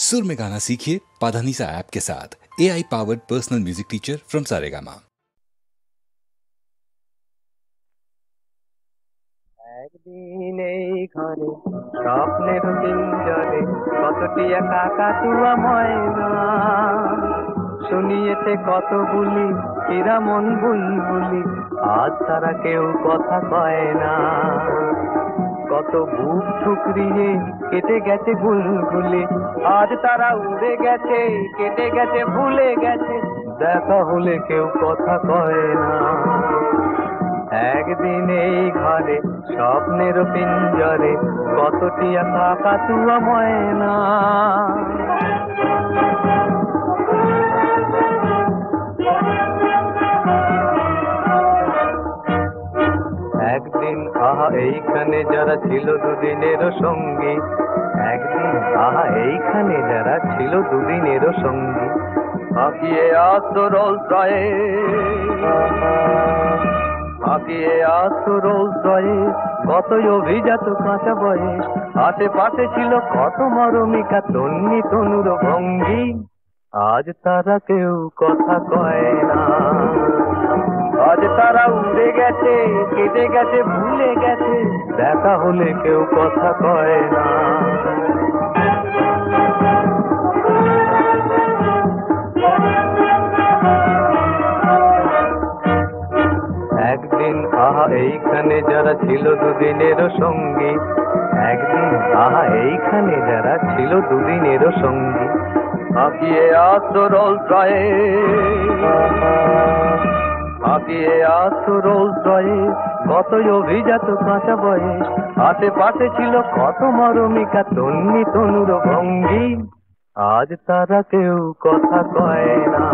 सुर में गाना सीखिए पाधानीसा ऐप के साथ। AI powered personal music teacher from Saregama. একদিন এই ঘরে স্বপ্নের পিঞ্জরে কতটি কাকাতুয়া ময়না শুনিয়েছে কত বুলি হীরা মন বুলবুলি, আজ তারা কেউ কথা কয় না। কত বুক ঠুকরিয়ে কেটে গেছে গুলগুলি, আজ তারা উড়ে গেছে, কেটে গেছে, ভুলে গেছে, দেখা হলে কেউ কথা কয় না। একদিন এই ঘরে স্বপ্নের পিঞ্জরে কতটি কাকাতুয়া ময়না। একদিন আহা এইখানে যারা ছিল দুদিনেরও সঙ্গী, একদিন আহা এইখানে যারা ছিল দুদিনেরও সঙ্গী, আঁকিয়ে আসরল জয়ে, আঁকিয়ে আসরল জয়ে কতই অভিজাত কাঁচা বয়স, আশেপাশে ছিল কত মরমিকা তন্নি তনুর ভঙ্গি, আজ তারা কেউ কথা কয় না। আজ তারা উড়ে গেছে, কেটে গেছে, ভুলে গেছে, দেখা হলে কেউ কথা কয় না। একদিন আহা এইখানে যারা ছিল দুদিনেরও সঙ্গী, একদিন আহা এইখানে যারা ছিল দুদিনেরও সঙ্গী, আঁকিয়ে আসরল জয়ে, আঁকিয়ে আসরল জয়ে কতই অভিজাত কাঁচা বয়স, আশেপাশে ছিল কত মরমিকা তন্নি তনুর ভঙ্গি, আজ তারা কেউ কথা কয় না।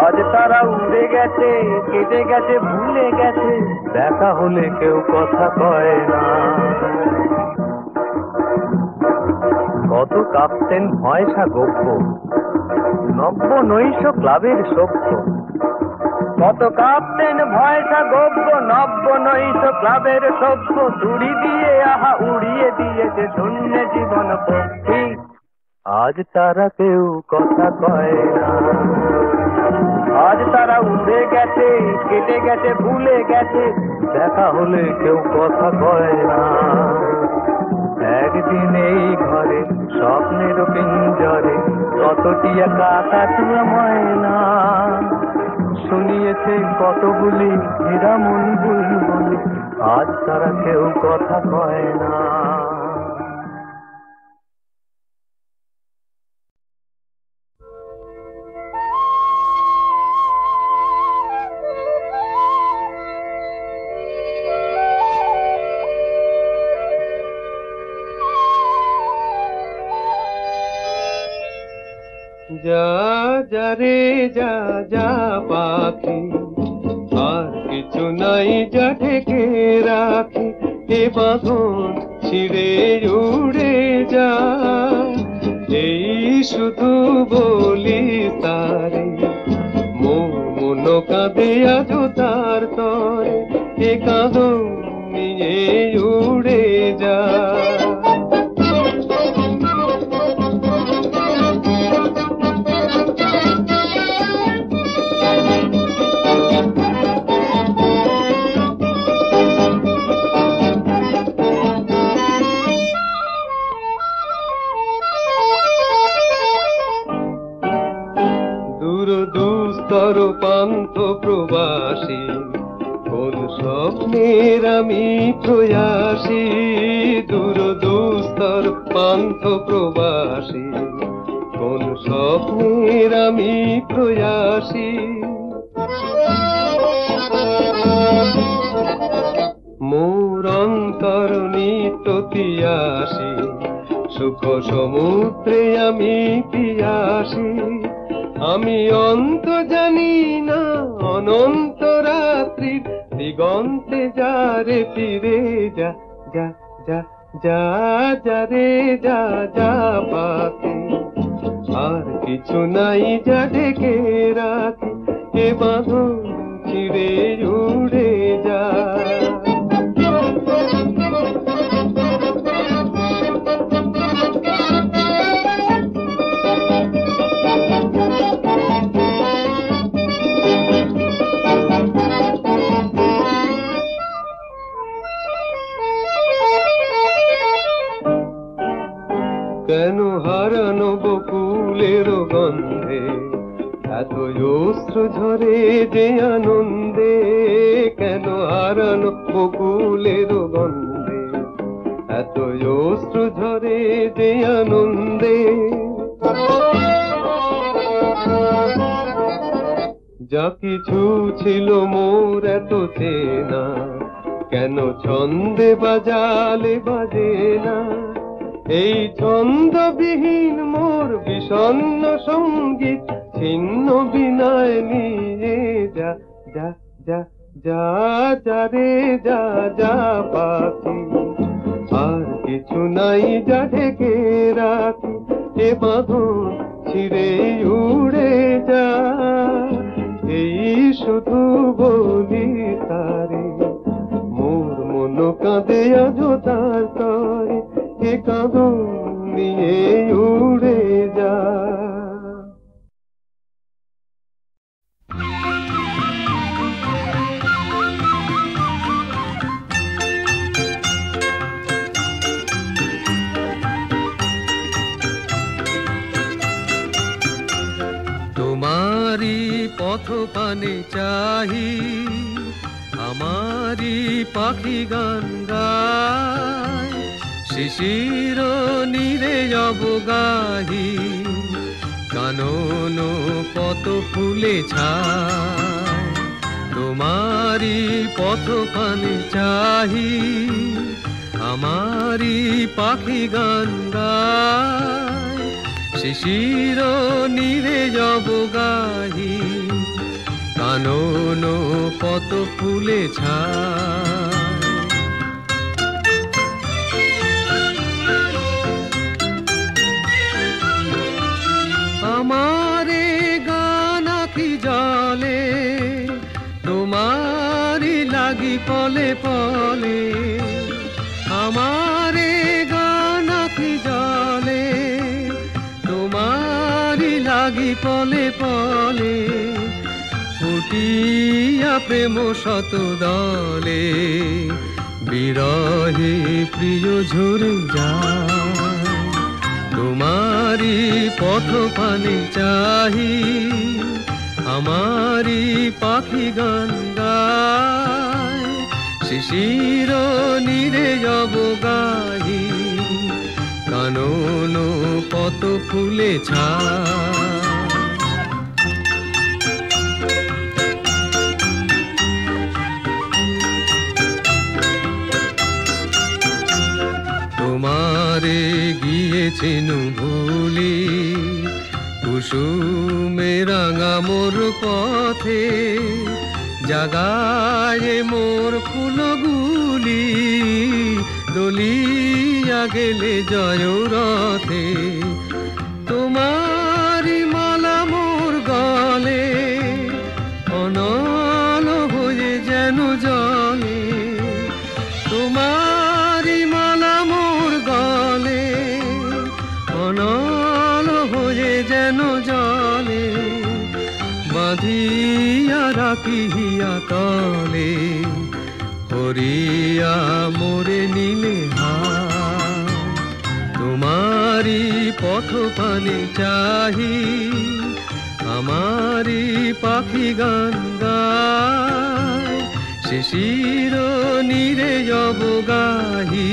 আজ তারা উড়ে গেছে, কেটে গেছে, ভুলে গেছে, দেখা হলে কেউ কথা কয় না। কত কাঁপতেন ভয়সা গপ্প নব্য নৈশ ক্লাবের সভ্য, কত কাঁপতেন ভয়সা গব্য নব্য নৈশ ক্লাবের সভ্য, চুরি দিয়ে আহা উড়িয়ে দিয়েছে শূন্য জীবন পক্ষী, আজ তারা কেউ কথা কয় না। আজ তারা উড়ে গেছে, কেটে গেছে, ভুলে গেছে, দেখা হলে কেউ কথা কয় না। একদিন এই ঘরে স্বপ্নের পিঞ্জরে কতটি কাকাতুয়া ময়না শুনিয়েছে কত বুলি হীরা মন বুলবুলি, আজ তারা কেউ কথা কয় না। যা যা রে যা যা পাখি, আর কিছু নাই যা ঢেকে রাখি, এ বাঁধন ছিঁড়ে উড়ে যা, এই শুধু বলি তারে, মন কাঁদে আজ তার তরে, এ কাঁদন নিয়ে উড়ে যা। দুস্তর পান্থ প্রবাসী, কোন স্বপ্নের আমি প্রয়াসী, দূর দুস্তর পান্থ প্রবাসী, কোন স্বপ্নের আমি প্রয়াসী, মোর অন্তর নিত্য তিয়াসী, সুখ সমুদ্রে আমি পিয়াসী, আমি অন্ত জানি না অনন্ত রাত্রির দিগন্তে যারে ফিরে যা, যা যা যা যা রে যা যা পাখি, আর কিছু নাই যা ঢেকে রাখি, এ বাঁধন ছিঁড়ে উড়ে যা। কেন হারানো বকুলের গন্ধে এত অশ্রু ঝরে যে আনন্দে, কেন হারানো বকুলের গন্ধে এত অশ্রু ঝরে যে আনন্দে। যা কিছু ছিল মোর এত চেনা, কেন ছন্দে বাজালে বাজে না। এই ছন্দবিহীন মোর বিষণ্ণ সঙ্গীত ছিন্ন বিনয় নিয়ে যা যা যা যা যা রে যা যা পাখি, আর কিছু নাই যা ঢেকে রাখি। এ বাঁধন ছিঁড়ে উড়ে যা, এই শুধু বলি তারে, মোর মন কাঁদে আজ তার তরে। এ কাঁদন নিয়ে উড়ে যা। তোমারি পথ পানে চাহি, আমারি পাখি গান গায়, শিশির নীরে অবগাহি, কানন কত ফুলে ছায়। তোমারি পথ পানে চাহি, আমারি পাখি গান গায়, শিশির নীরে অবগাহি, কানন কত ফুলে ছায়। আমারে গান আখি জলে, তোমারি লাগি পলে পলে। আমারে গান আখি জলে, তোমারি লাগি পলে পলে। ফুটিয়া প্রেম শত দলে, বিরহে প্রিয় ঝরে যায়। তোমারি পথ পানে চাহি, আমারি পাখি গান গায়, শিশির নীরে অবগাহি, কানন কত ফুলে ছায়। তোমারে গিয়েছেন ভুলি, কুসুমে রাঙা মোর পথে, জাগায় মোর ফুলগুলি, দলিয়া গেলে জয় রথে। তোমারি মালা মোর গলে, অনল হয়ে যেন জলে। তোমারি মালা মোর গলে, অনল হয়ে যেন জলে। বাঁধিয়া রাখিয়া তলে, হরিয়া মোরে নীলে হায়। তোমারি পথ পানে চাহি, আমারি পাখি গান গায়, শিশির নীরে অবগাহি,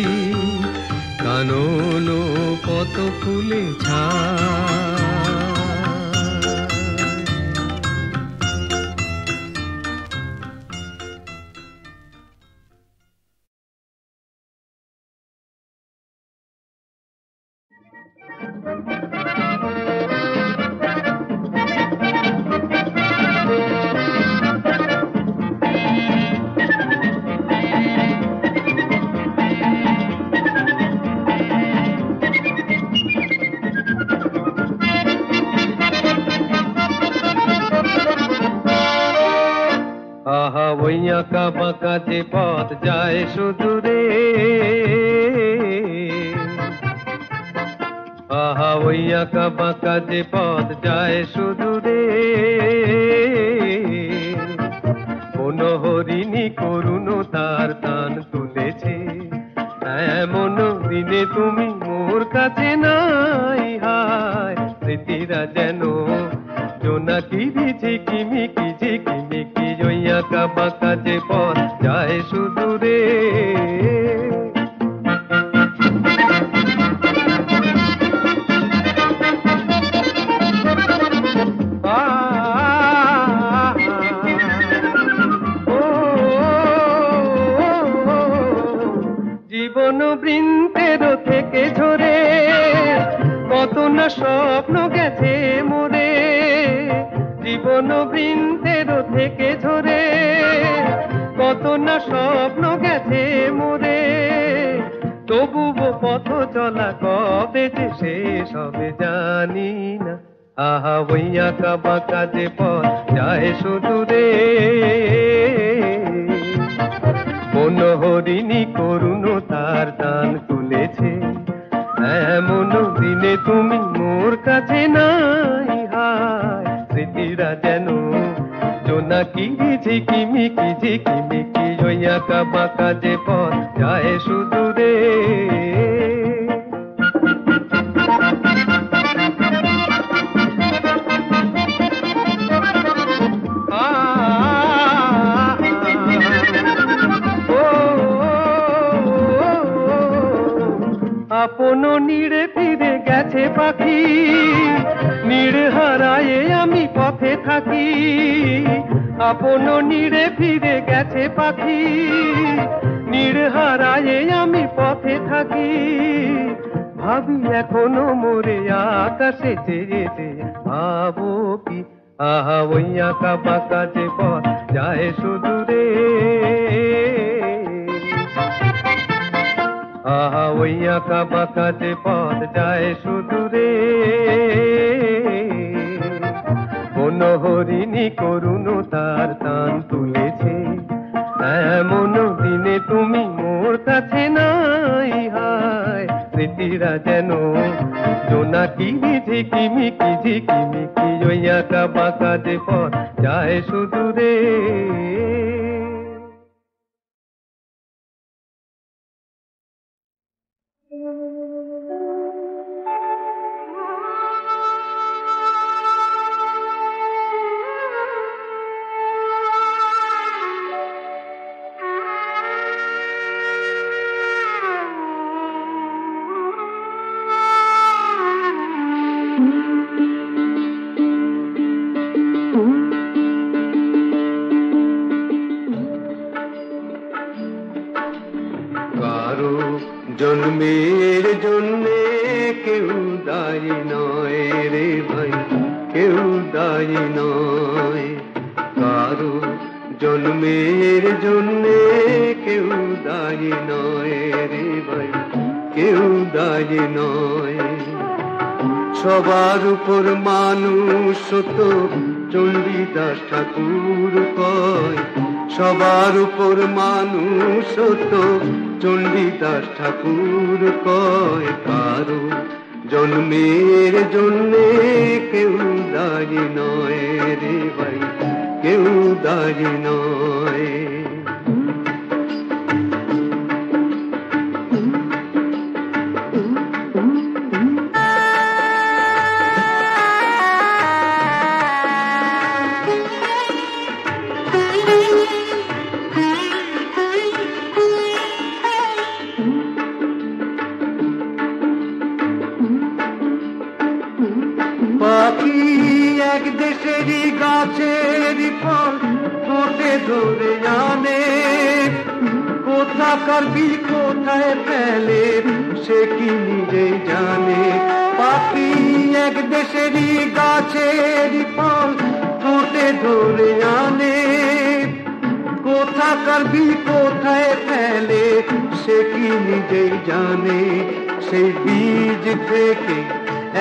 কানন কত ফুলে ছায়। আহা ওই আঁকা বাঁকা যে পথ যায় সুদূরে, আহা ওই আঁকা বাঁকা যে পথ যায় সুদূরে। মনোহরিণী করুণ তার টান তুলেছে, এমন দিনে তুমি মোর কাছে নাই, হায় স্মৃতিরা যেন জোনাকি ঝিকিমিকি ঝিকিমিকি, ওই আঁকা বাঁকা যে পথ যায় সুদূরে। জীবন বৃন্তের থেকে ঝরে কত না স্বপ্ন গেছে মোরে, জীবন বৃন্তের থেকে ঝরে কত না স্বপ্ন গেছে মোরে, তবুও পথ চলা কবে যে শেষ হবে জানি না, আহা ওই আঁকা বাঁকা যে পথ যায় সুদূরে। মনোহরিণী করুণ তার টান তুলেছে, এমন দিনে তুমি মোর কাছে নাই, হায় স্মৃতিরা যেন জোনাকি ঝিকিমিকি ঝিকিমিকি, ওই আঁকা বাঁকা যে পথ যায় সুদূরে। আপন নীড়ে ফিরে গেছে পাখি, নীড় হারায়ে আমি পথে থাকি, আপন নীড়ে ফিরে গেছে পাখি, নীড় হারায়ে আমি পথে থাকি, ভাবি এখনো মোরে আকাশে চেয়ে চেয়ে, ভাবো কি আহা ওই আঁকা বাঁকা যে পথ যায় সুদূরে, আহা ওই আঁকা বাঁকা যে পথ যায় সুদূরে। মনোহরিণী করুণ তার টান তুলেছে, এমন দিনে তুমি মোর কাছে নাই, হায় স্মৃতিরা যেন জোনাকি ঝিকিমিকি ঝিকিমিকি, ওই আঁকা বাঁকা যে পথ যায় সুদূরে। কারো জন্মের জন্যে কেউ দায়ী নয় রে ভাই, কেউ দায়ী নয়, কারো জন্মের জন্যে কেউ দায়ী নয় রে ভাই, কেউ দায়ী নয়। সবার উপর মানুষ তো চণ্ডীদাস ঠাকুর কয়, সবার উপর মানুষ তো চণ্ডীদাস ঠাকুর কয়, কারো জন্মের জন্যে কেউ দায়ী নয় রে ভাই, কেউ দায়ী নয়। পাখি এক দেশেরই গাছের ফল ঠোঁটে ধরে আনে, কোথাকার বীজ কোথায় ফেলে সে কি নিজেই জানে। পাখি এক দেশেরই গাছের ফল ঠোঁটে ধরে আনে, কোথাকার বীজ কোথায় ফেলে সে কি নিজেই জানে। সেই বীজ থেকে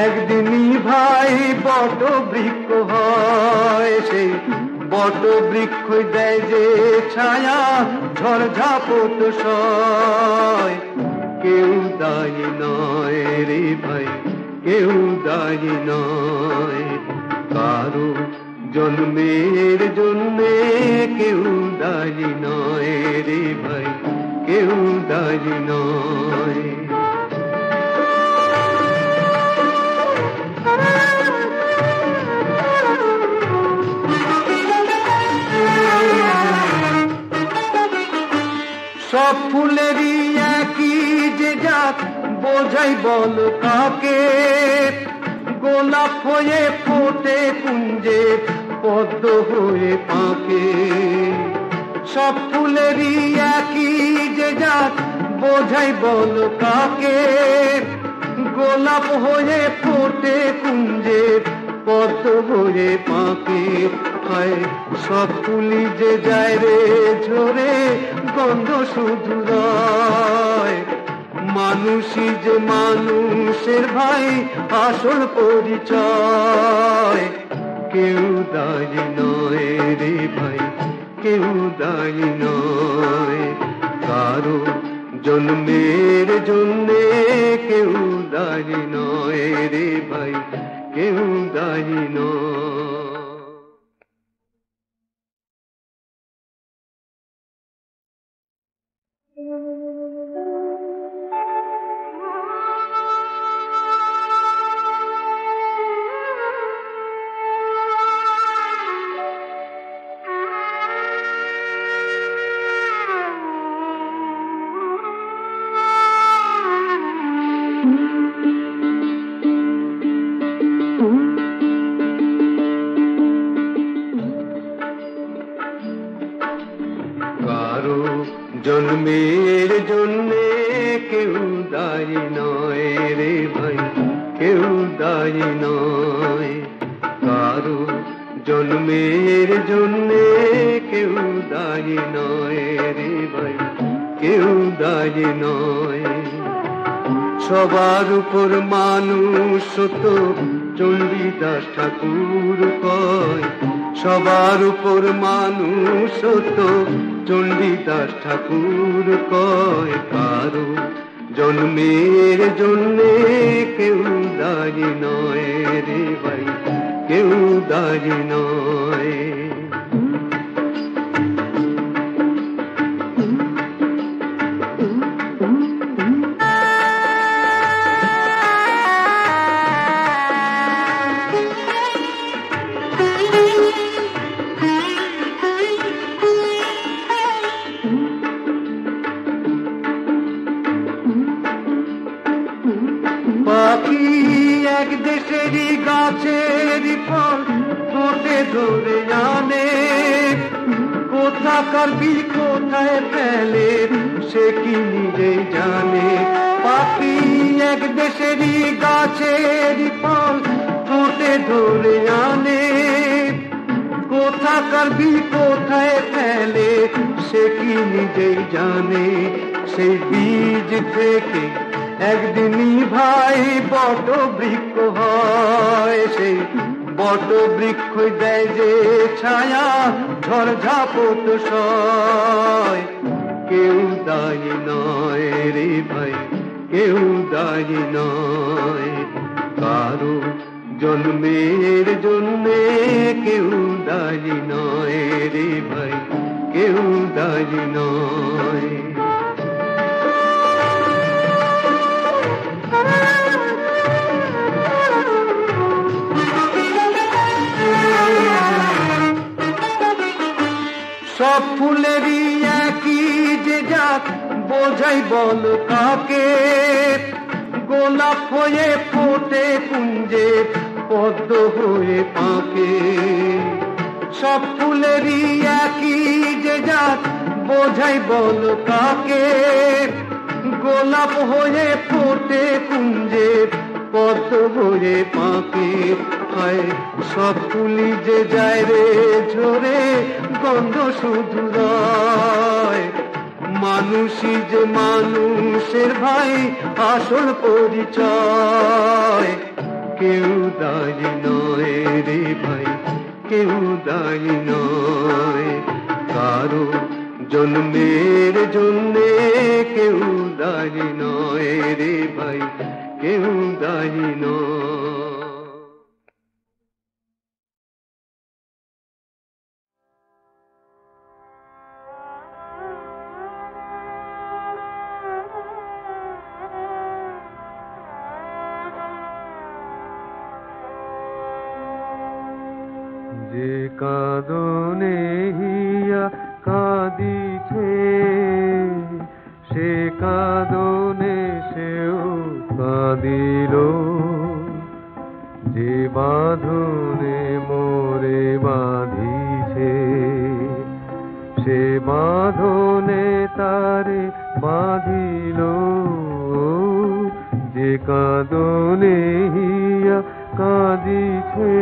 একদিনই ভাই বট বৃক্ষ হয়, সেই বট বৃক্ষ দেয় যে ছায়া ঝড় ঝাপট সয়। কেউ দায়ী নয় রে ভাই, কেউ দায়ী নয়, কারো জন্মের জন্যে কেউ দায়ী নয় রে ভাই, কেউ দায়ী নয়। সব ফুলেরই একই যে জাত, বোঝাই বল কাকে? গোলাপ হয়ে ফোটে কুঞ্জে, পদ্ম হয়ে পাকে। সব ফুলেরই একই যে জাত, বোঝাই বল কাকে? গোলাপ হয়ে ফোটে কুঞ্জে, পদ্ম হয়ে পাকে। হায় সব ফুলি যে যায় রে ঝরে, গন্ধ শুধু রয়। মানুষই যে মানুষের ভাই আসল পরিচয়। কেউ দায়ী নয় রে ভাই, কেউ দায়ী নয়। কারো জন্মের জন্যে কেউ দায়ী নয় রে ভাই, কেউ দায়ী নয়। জন্মের জন্যে কেউ দায়ী নয় রে ভাই, কেউ দায়ী নয়। কারো জন্মের জন্যে কেউ দায়ী নয় রে ভাই, কেউ দায়ী নয়। সবার উপর মানুষ তো চণ্ডীদাস ঠাকুর কয়। সবার উপর মানুষ তো চণ্ডীদাস ঠাকুর কয়। কারো জন্মের জন্যে কেউ দায়ী নয় রে ভাই, কেউ দায়ী নয়। পাখি এক দেশেরই গাছেরই ফল ঠোঁটে ধরে আনে। কোথাকার বীজ কোথায় ফেলে সে কি নিজেই জানে। পাখি এক দেশেরই গাছেরই ফল ঠোঁটে ধরে আনে। কোথাকার বীজ কোথায় ফেলে সে কি নিজেই জানে। সেই বীজ থেকে একদিনই ভাই বট বৃক্ষ হয়। সেই বট বৃক্ষ দেয় যে ছায়া, ঝড় ঝাপট সয়। কেউ দায়ী নয় রে ভাই, কেউ দায়ী নয়। কারো জন্মের জন্যে কেউ দায়ী নয় রে ভাই, কেউ দায়ী নয়। সব ফুলেরই একই যে জাত, বোঝাই বল কাকে? গোলাপ হয়ে ফোটে কুঞ্জে, পদ্ম হয়ে পাকে। সব ফুলেরই একই যে জাত, বোঝাই বল কাকে? গোলাপ হয়ে ফোটে কুঞ্জে, পদ্ম হয়ে পাকে। হায় সব ফুলি যে যায় রে ঝরে, গন্ধ শুধু রয়। মানুষই যে মানুষের ভাই আসল পরিচয়। কেউ দায়ী নয় রে ভাই, কেউ দায়ী নয়। কারো জন্মের জন্যে কেউ দায়ী নয় রে ভাই, কেউ দায়ী নয়। যে কাঁদনে হিয়া কাঁদিছে, কাঁদনে সেও কাঁদিল, যে বাঁধনে মোরে বাঁধিছে, সে বাঁধনে তারে বাঁধিল, যে কাঁদনে হিয়া কাঁদিছে।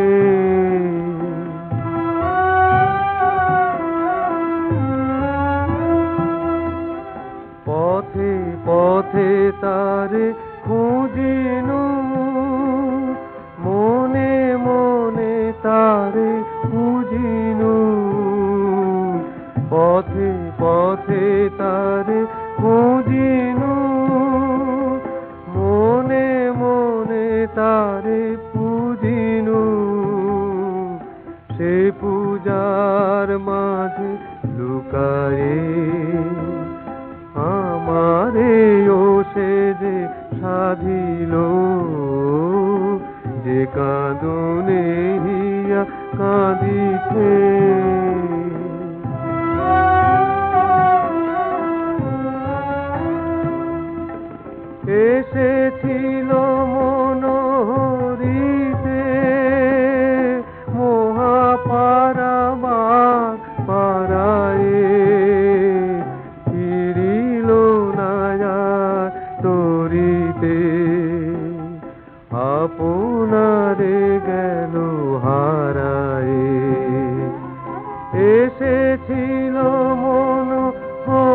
পথে পথে তারে খুঁজিনু, মনে মনে তারে খুঁজিনু, পথে পথে তারে খুঁজিনু, মনে মনে তারে পূজিনু। সে পূজার মাঝে লুকায়ে আমারে ও সে যে সাধিল, যে কাঁদনে হিয়া কাঁদিছে। এসেছিল মনোহরিতে মহাপারাবার পারায়ে, ফিরিল না আর তরিতে, আপনারে গেল হারায়ে। এসেছিল মনোহরিতে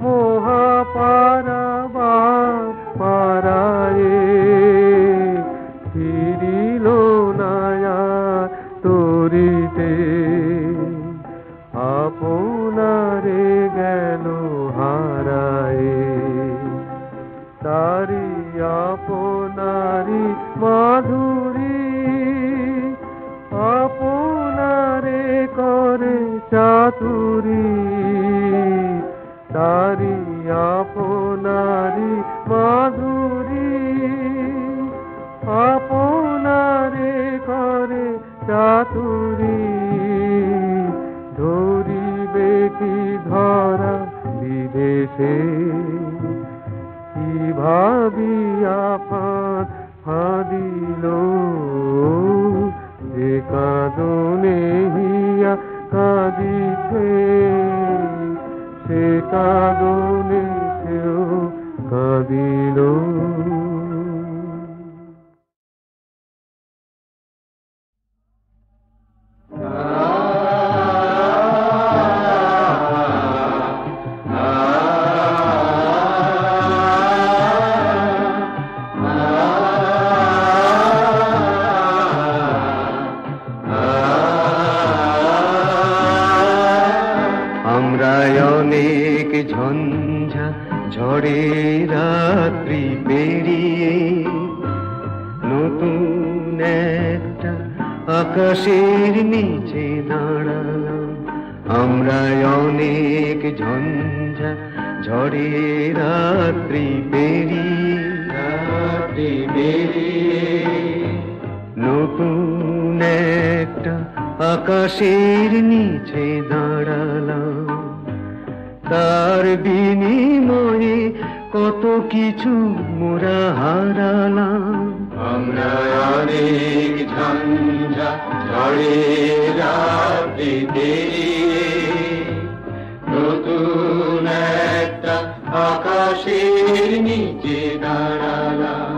মহাপারাবার পারায়ে, ফিরিল না আর তরিতে, আপনারে গেল হারায়ে। তারি আপনারি মাধুরী, আপনারে করে চাতুরী, তারি আপনারি মাধুরী, আপনারে করে চাতুরী। ধরিবে কি ধরা বিদেশে, কি ভাবিয়া ফাঁদ ফাঁদিল, যে কাঁদনে হিয়া কাঁদিছে, সে কাঁদনে সেও কাঁদিল। অনেক ঝঞ্ঝা ঝড়ে রাত্রি পেরিয়ে নতুন একটা আকাশের নিচে দাঁড়ালাম। আমরা অনেক ঝঞ্ঝা ঝড়ে রাত্রি পেরিয়ে নতুন একটা আকাশের নিচে দাঁড়ালাম। তার বিনিময়ে কত কিছু মোরা হারালাম। আমরা অনেক ঝঞ্ঝা ঝড়ে রাত্রি পেরিয়ে নতুন একটা আকাশের নিচে দাঁড়ালাম।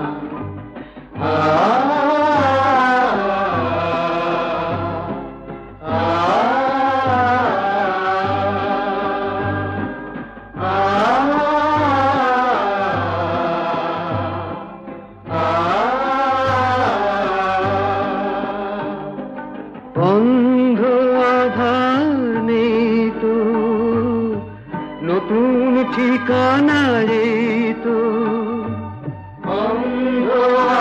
অন্ধ আধার নেই তো, নতুন ঠিকানা রে তো। অন্ধ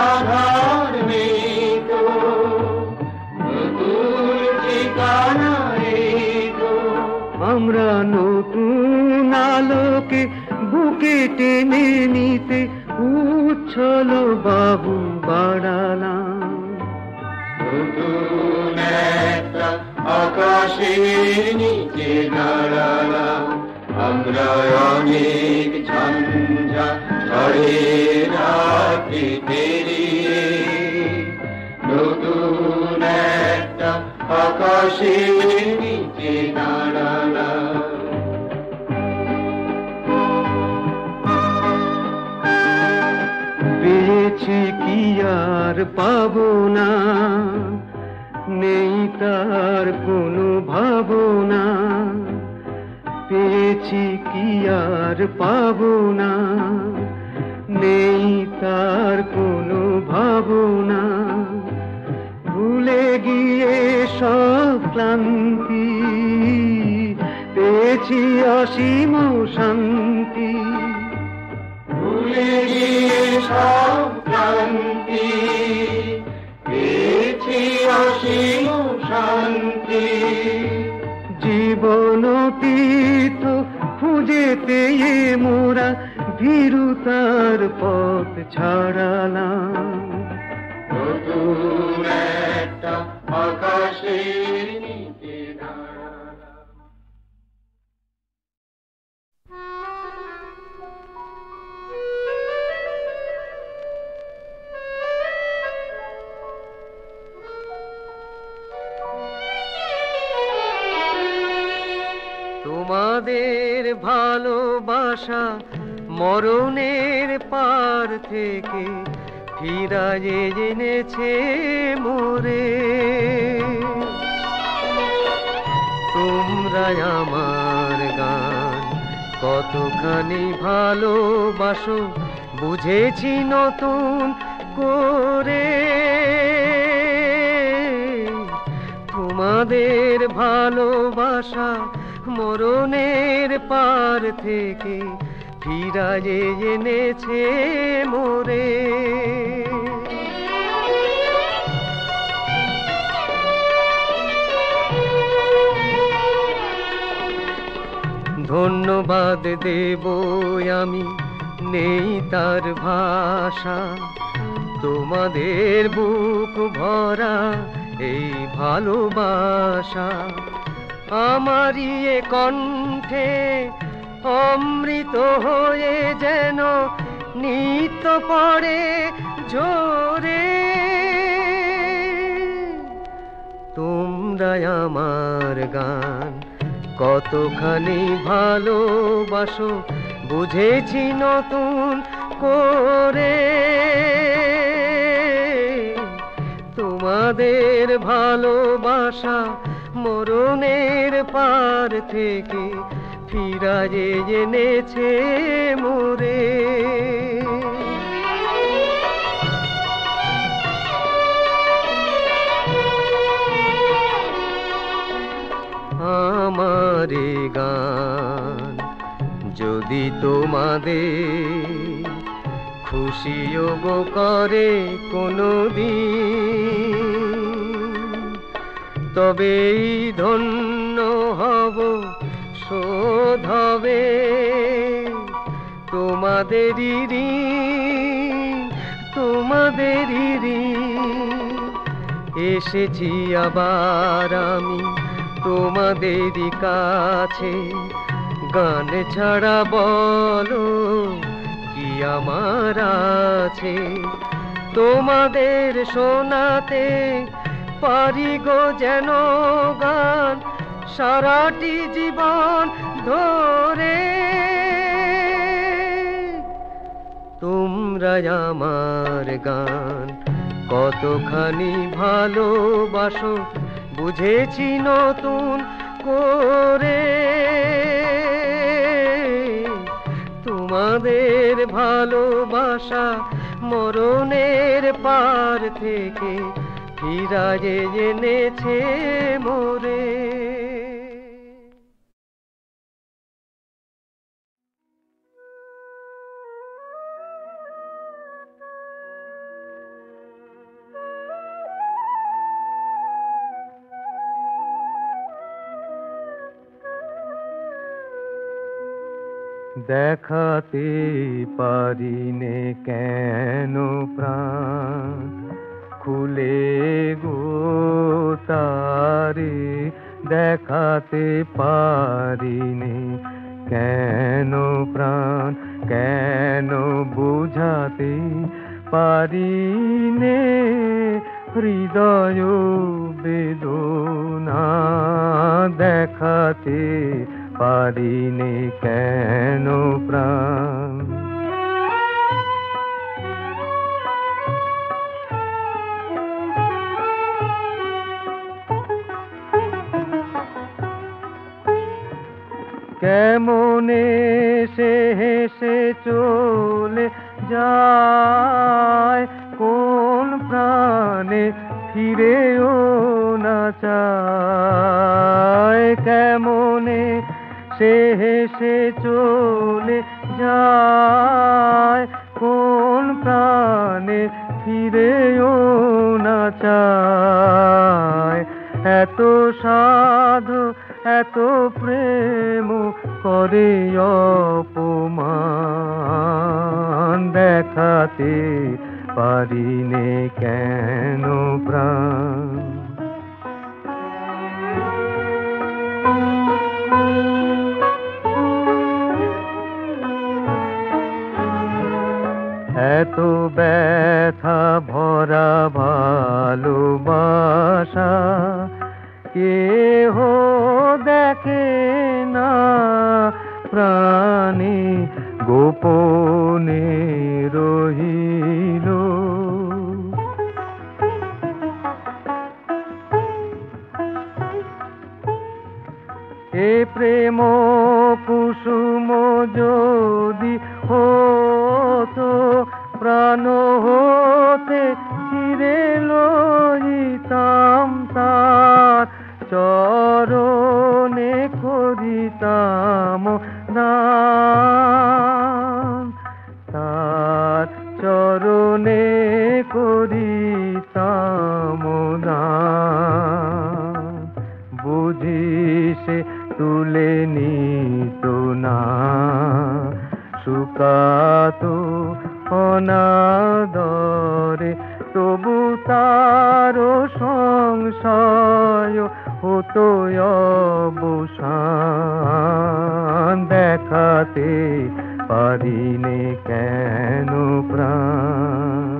আধার নেই তো, নতুন ঠিকানা রে তো। আমরা নতুন আলোকে বুকে টেনে নিতে উচ্ছল বাহু বাড়ালাম। নতুন একটা আকাশের নিচে দাঁড়ালাম। আমরা অনেক ঝঞ্ঝা ঝড়ের রাত্রি পেরিয়ে নতুন একটা আকাশের নিচে দাঁড়ালাম। পেয়েছি কি আর পাবো না, নেই তার কোনো ভাবনা। পেয়েছি কি আর পাবো না, নেই তার কোনো ভাবনা। ভুলে গিয়ে সব ক্লান্তি, পেয়েছি অসীম শান্তি। ভুলে গিয়ে সব ক্লান্তি, পেয়েছি অসীম শান্তি। জীবন অতীত খুঁজেতে মোরা ভীরুতার পথ ছাড়ালাম। নতুন একটা আকাশের নিচে দাঁড়ালাম। তোমাদের ভালোবাসা মরণের পার থেকে ফিরায়ে এনেছে মোরে। তোমরা আমার গান কতখানি ভালোবাসো বুঝেছি নতুন করে। তোমাদের ভালোবাসা মরণের পার থেকে ফিরায়ে এনেছে মোরে। ধন্যবাদ দেব আমি, নেই তার ভাষা। তোমাদের বুক ভরা এই ভালোবাসা আমারই এ কণ্ঠে অমৃত হয়ে যেন নিত্য পড়ে ঝরে। তোমরা আমার গান কতখানি ভালোবাসো বুঝেছি নতুন করে। তোমাদের ভালোবাসা মরণের পার থেকে ফিরায়ে এনেছে মোরে। আমার গান যদি তোমাদের খুশিও গো করে কোনোদিন, তবেই ধন্য হব শোধ হবে তোমাদেরই ঋণ, তোমাদেরই ঋণ। এসেছি আবার আমি তোমাদেরই কাছে, গান ছাড়া বলো কি আমার আছে। তোমাদের শোনাতে পারি গো যেন গান সারাটি জীবন ধরে। তোমরা আমার গান কতখানি ভালোবাসো বুঝেছি নতুন করে। তোমাদের ভালোবাসা মরণের পার থেকে ফিরায়ে এনেছে মোরে। দেখাতে পারিনে কেন প্রাণ খুলে গো তারে, দেখাতে পারিনে কেন দেখাতে পারিনে হৃদয় বেদনা, দেখাতে পারিনে কেন প্রাণ। কেমনে সে হেসে চলে যায়, কোন প্রাণে ফিরেও না চায়। কেমনে সে হেসে চলে যায়, কোন প্রাণে ফিরেও না চায়। এত সাধু এত প্রেম করে অপমান, দেখাতে পারিনে কেন প্রাণ। এত ব্যথা ভরা ভালোবাসা কেহ দেখে না প্রাণে, গোপনে রহিল। এ প্রেম কুসুম যদি হতো, প্রাণ হতে চিরে লইতাম তার চরণে করিতাম দান, তার চরণে করিতাম দান। বুঝি সে তুলে নিত না শুকাতো অনাদরে, তবু তার সংশয় হতো অবসান, দেখাতে পারিনে কেন প্রাণ।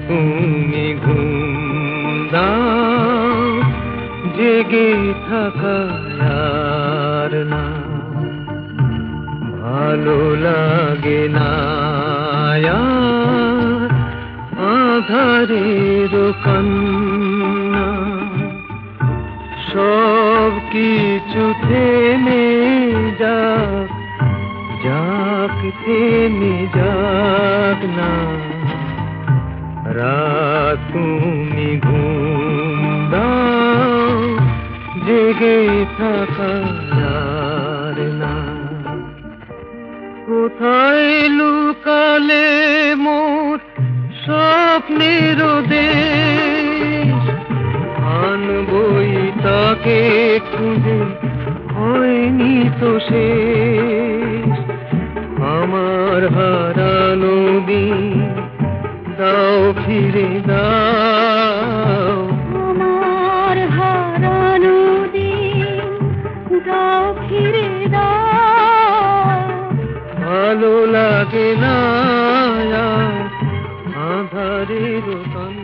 তুমি ঘুম দাও, জেগে থাকা আর না, ভালো লাগে না আধারের কান্না। সব কিছু থেমে যাক, যাক থেমে যাক না। রাত তুমি ঘুম দাও, জেগে থাকা আর না। কোথায় লুকালে মোর স্বপ্নের দেশ, আনবই তাকে খুঁজে হয়নি তো শেষ। আমার হারানো দিন দাও ফিরে দাও, আমার হারানো দিন দাও ফিরে দাও। ভালো লাগে না, আধারের তন